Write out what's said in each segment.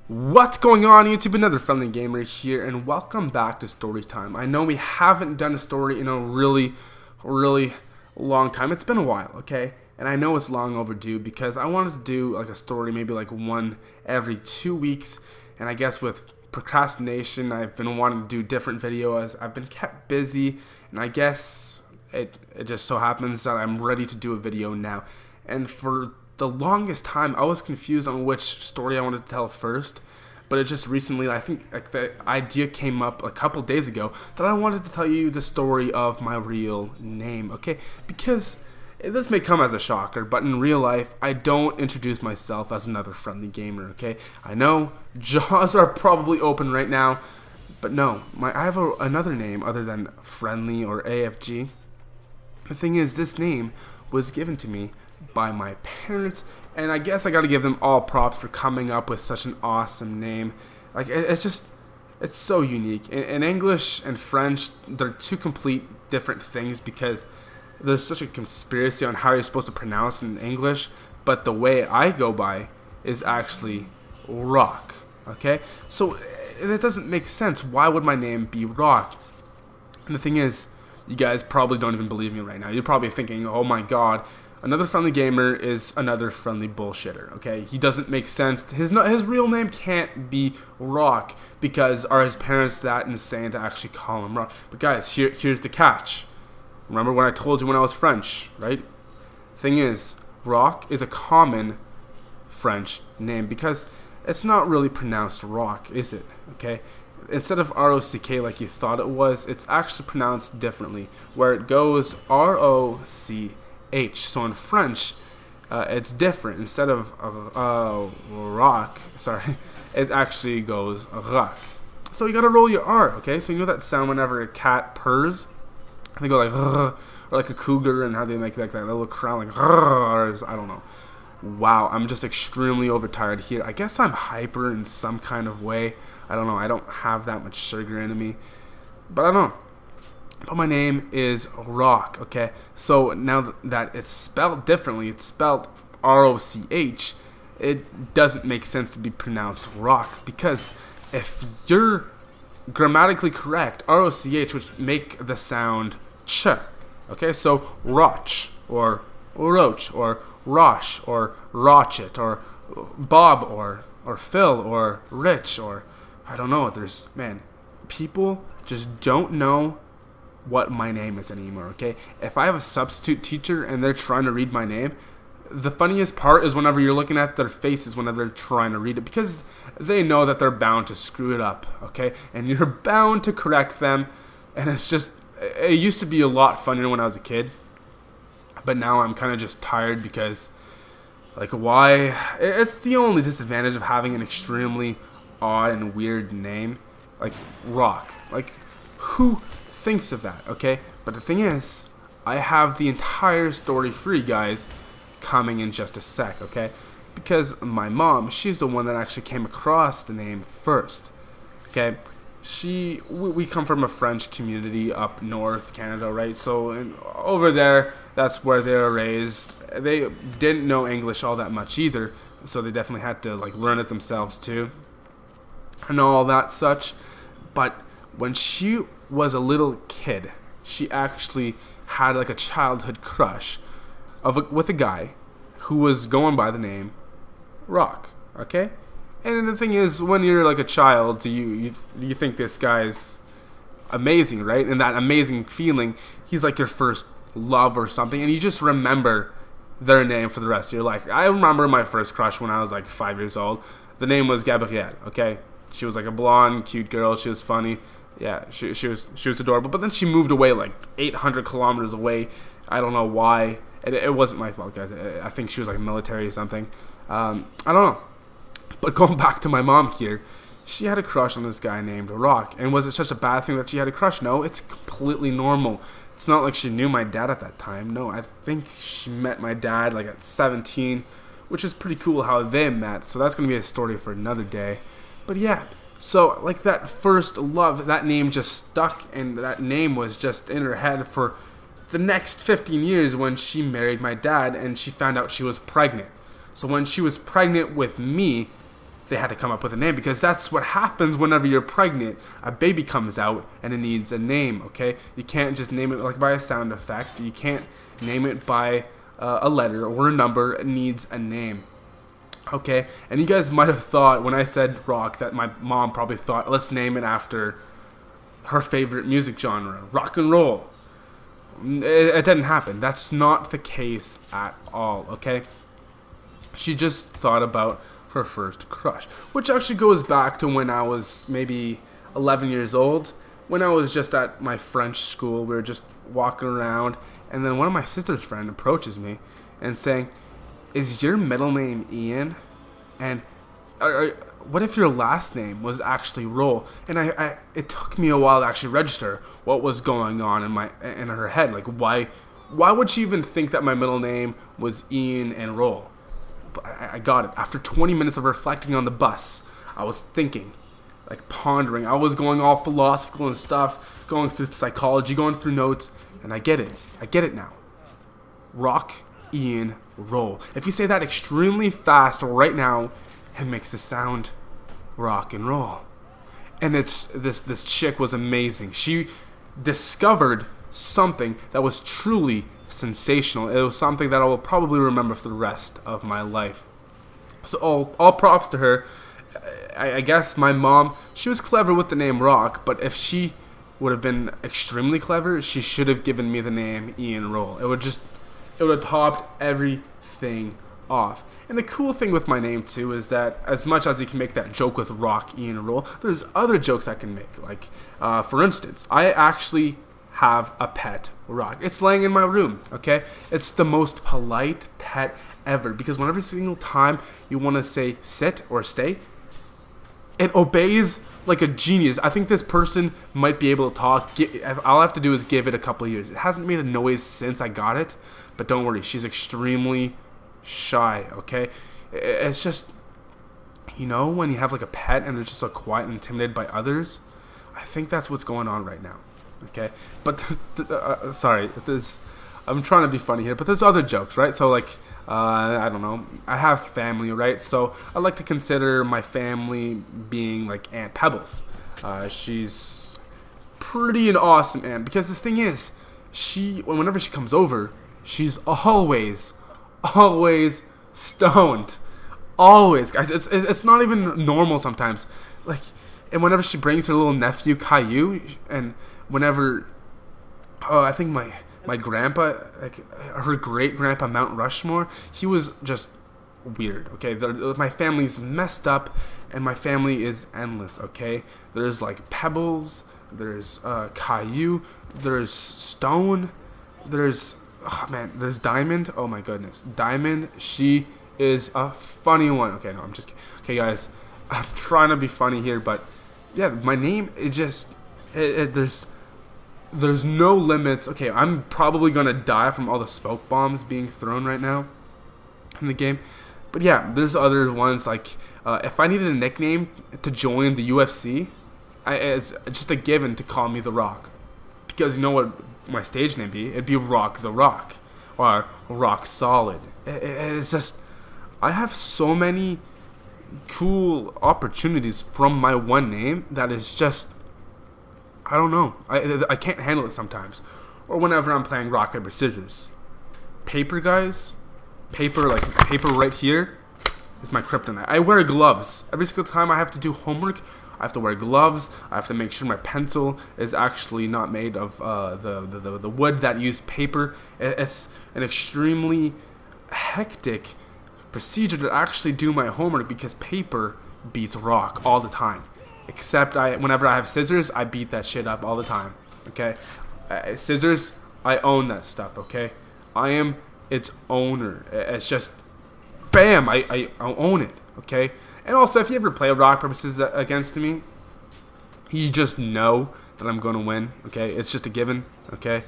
What's going on YouTube? Another friendly gamer here, and welcome back to story time. I know we haven't done a story in a really long time. It's been a while, okay? And I know it's long overdue because I wanted to do like a story, maybe like one every 2 weeks. And I guess with procrastination, I've been wanting to do different videos. I've been kept busy, and I guess it just so happens that I'm ready to do a video now. And for the longest time, I was confused on which story I wanted to tell first, but it just recently, I think like the idea came up a couple days ago that I wanted to tell you the story of my real name, okay? Because this may come as a shocker, but in real life, I don't introduce myself as another friendly gamer, okay? I know jaws are probably open right now, but no, I have another name other than friendly or AFG. The thing is, this name was given to me by my parents, and I guess I gotta give them all props for coming up with such an awesome name. Like, it's so unique. In English and French, they're two complete different things because there's such a conspiracy on how you're supposed to pronounce it in English, but the way I go by is actually Rock, okay? So it doesn't make sense. Why would my name be Rock? And the thing is, you guys probably don't even believe me right now. You're probably thinking, oh my god, another friendly gamer is another friendly bullshitter, okay? He doesn't make sense. His real name can't be Rock because are his parents that insane to actually call him Rock? But guys, here's the catch. Remember when I told you when I was French, right? Thing is, Rock is a common French name because it's not really pronounced Rock, is it? Okay? Instead of R-O-C-K like you thought it was, it's actually pronounced differently, where it goes R-O-C-H. So in French, it's different. Instead of rock, it actually goes rock. So you gotta roll your R, okay? So you know that sound whenever a cat purrs? They go like, or like a cougar, and how they make like that little crown, like, or I don't know. Wow, I'm just extremely overtired here. I guess I'm hyper in some kind of way. I don't know. I don't have that much sugar in me, but I don't know. But my name is Rock, okay? So now that it's spelled differently, it's spelled R-O-C-H, it doesn't make sense to be pronounced Rock, because if you're grammatically correct, R-O-C-H would make the sound ch, okay? So Roch, or Roach, or Rosh, or Rotchet, or Bob, or Phil, or Rich, or I don't know. There's, man, people just don't know what my name is anymore, okay? If I have a substitute teacher and they're trying to read my name, the funniest part is whenever you're looking at their faces whenever they're trying to read it, because they know that they're bound to screw it up, okay? And you're bound to correct them, and it's just, it used to be a lot funnier when I was a kid, but now I'm kind of just tired because, like, why? It's the only disadvantage of having an extremely odd and weird name, like Rock. Like, who thinks of that, okay? But the thing is, I have the entire story for you guys coming in just a sec, okay? Because my mom, she's the one that actually came across the name first, okay? We come from a French community up north Canada, right? So over there, that's where they were raised. They didn't know English all that much either, so they definitely had to like learn it themselves too and all that such. But when she was a little kid, she actually had like a childhood crush with a guy who was going by the name Rock, okay? And the thing is, when you're like a child, you think this guy's amazing, right? And that amazing feeling, he's like your first love or something, and you just remember their name for the rest of your life. I remember my first crush when I was like 5 years old. The name was Gabrielle, okay? She was like a blonde, cute girl. She was funny. Yeah, she was adorable. But then she moved away like 800 kilometers away. I don't know why. It wasn't my fault, guys. I think she was like military or something. I don't know. But going back to my mom here, she had a crush on this guy named Rock. And was it such a bad thing that she had a crush? No, it's completely normal. It's not like she knew my dad at that time. No, I think she met my dad like at 17, which is pretty cool how they met. So that's going to be a story for another day. But yeah, so like that first love, that name just stuck, and that name was just in her head for the next 15 years when she married my dad and she found out she was pregnant. So when she was pregnant with me, they had to come up with a name, because that's what happens whenever you're pregnant. A baby comes out and it needs a name, okay? You can't just name it like by a sound effect. You can't name it by a letter or a number. It needs a name, okay? And you guys might have thought when I said rock that my mom probably thought, let's name it after her favorite music genre, rock and roll. It didn't happen. That's not the case at all, okay? She just thought about her first crush, which actually goes back to when I was maybe 11 years old, when I was just at my French school. We were just walking around, and then one of my sister's friend approaches me and saying, is your middle name Ian? And what if your last name was actually Roll? And it took me a while to actually register what was going on in her head. Like, why would she even think that my middle name was Ian and Roll? But I got it. After 20 minutes of reflecting on the bus, I was thinking, like pondering. I was going all philosophical and stuff, going through psychology, going through notes, and I get it. I get it now. Rock, Ian, Roll. If you say that extremely fast right now, it makes it sound rock and roll. And this chick was amazing. She discovered something that was truly sensational. It was something that I will probably remember for the rest of my life. So all props to her. I guess my mom, she was clever with the name Rock, but if she would have been extremely clever, she should have given me the name Ian Roll. It would have topped everything off. And the cool thing with my name too is that as much as you can make that joke with Rock, Ian Roll, there's other jokes I can make. Like, for instance, I actually have a pet Rock. It's laying in my room, okay? It's the most polite pet ever, because whenever single time you want to say sit or stay, it obeys like a genius. I think this person might be able to talk. All I have to do is give it a couple of years. It hasn't made a noise since I got it, but don't worry, she's extremely shy, okay? It's just, you know, when you have like a pet and they're just so quiet and intimidated by others, I think that's what's going on right now, okay? But sorry, I'm trying to be funny here, but there's other jokes, right? So like, I don't know, I have family, right? So I like to consider my family being like Aunt Pebbles. She's pretty an awesome aunt, because the thing is, whenever she comes over, she's always stoned. Always, guys. It's not even normal sometimes. Like, and whenever she brings her little nephew Caillou, and whenever, I think my grandpa, like her great grandpa Mount Rushmore, he was just weird. Okay, my family's messed up, and my family is endless. Okay, there's like Pebbles, there's Caillou, there's Stone, there's there's Diamond. Oh my goodness, Diamond. She is a funny one. Okay, no, I'm just kidding. Okay, guys, I'm trying to be funny here, but yeah, my name is just there's no limits. Okay, I'm probably gonna die from all the smoke bombs being thrown right now in the game. But yeah, there's other ones like if I needed a nickname to join the UFC, it's just a given to call me The Rock, because you know what my stage name be? It'd be Rock the Rock or Rock Solid. It's just, I have so many cool opportunities from my one name that is just, I don't know. I can't handle it sometimes. Or whenever I'm playing rock, paper, scissors. Paper, guys. Paper right here is my kryptonite. I wear gloves. Every single time I have to do homework, I have to wear gloves. I have to make sure my pencil is actually not made of the wood that used paper. It's an extremely hectic procedure to actually do my homework, because paper beats rock all the time. Except whenever I have scissors, I beat that shit up all the time. Okay, scissors, I own that stuff. Okay, I am its owner. It's just, bam, I own it. Okay, and also if you ever play rock paper scissors against me, you just know that I'm gonna win. Okay, it's just a given. Okay,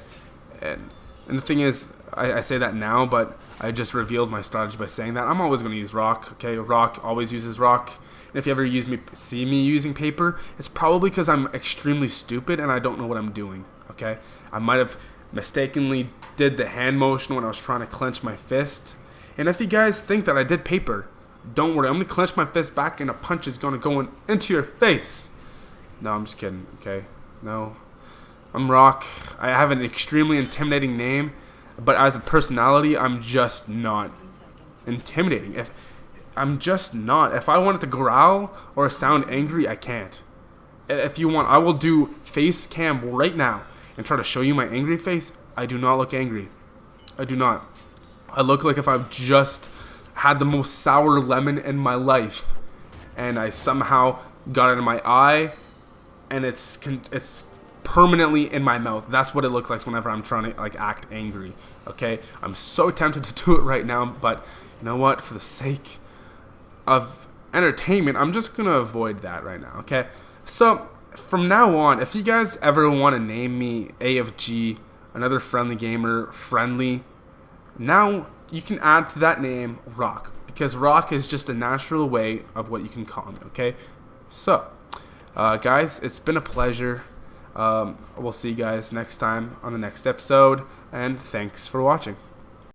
and the thing is, I say that now, but I just revealed my strategy by saying that I'm always gonna use rock. Okay, rock always uses rock. And if you ever see me using paper, it's probably because I'm extremely stupid and I don't know what I'm doing, okay? I might have mistakenly did the hand motion when I was trying to clench my fist. And if you guys think that I did paper, Don't worry, I'm gonna clench my fist back and a punch is gonna go into your face. No, I'm just kidding, okay? No. I'm Rock. I have an extremely intimidating name, but as a personality, I'm just not intimidating. I'm just not. If I wanted to growl or sound angry, I can't. If you want, I will do face cam right now and try to show you my angry face. I do not look angry. I do not. I look like if I've just had the most sour lemon in my life and I somehow got it in my eye and it's permanently in my mouth. That's what it looks like whenever I'm trying to like act angry. Okay? I'm so tempted to do it right now, but you know what? For the sake of entertainment, I'm just gonna avoid that right now. Okay? So from now on, if you guys ever want to name me AFG, another friendly gamer, friendly, now you can add to that name Rock, because Rock is just a natural way of what you can call me. Okay? So guys, it's been a pleasure. We'll see you guys next time on the next episode, and thanks for watching.